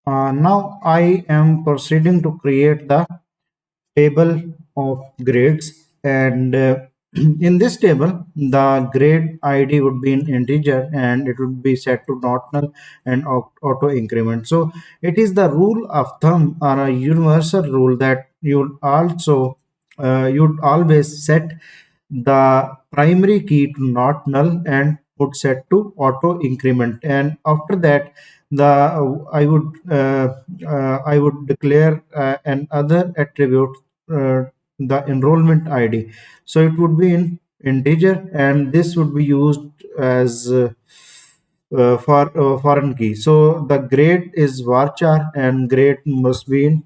Now I am proceeding to create the table of grades, and in this table the grade id would be in integer and it would be set to not null and auto increment. So it is the rule of thumb or a universal rule that you'd always set the primary key to not null and would set to auto increment, and after that the I would declare another attribute, the enrollment id. So it would be in integer and this would be used as for foreign key. So the grade is varchar and grade must be in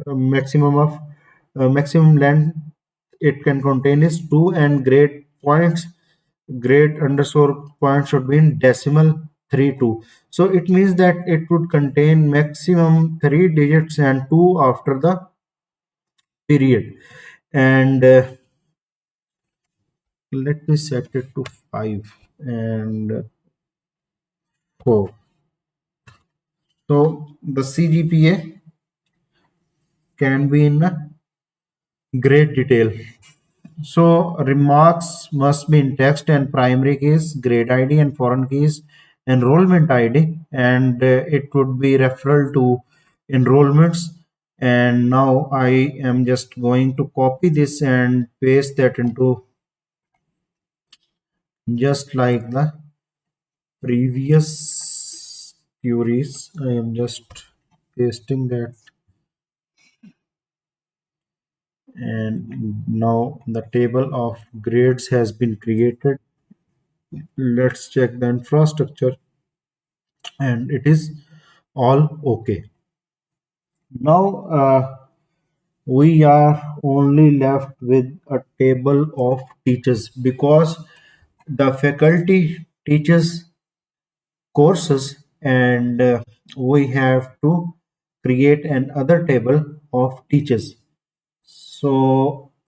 maximum length it can contain is 2, and grade underscore point should be in decimal 32. So it means that it would contain maximum 3 digits and 2 after the period. And let me set it to 5 and 4. So the CGPA can be in great detail. So remarks must be in text and primary keys, grade ID and foreign keys, enrollment ID, and it would be referral to enrollments. And now I am just going to copy this and paste that into just like the previous queries. I am just pasting that, and now the table of grades has been created. Let's check the infrastructure, and it is all okay. Now we are only left with a table of teachers because the faculty teaches courses, and we have to create another table of teachers. So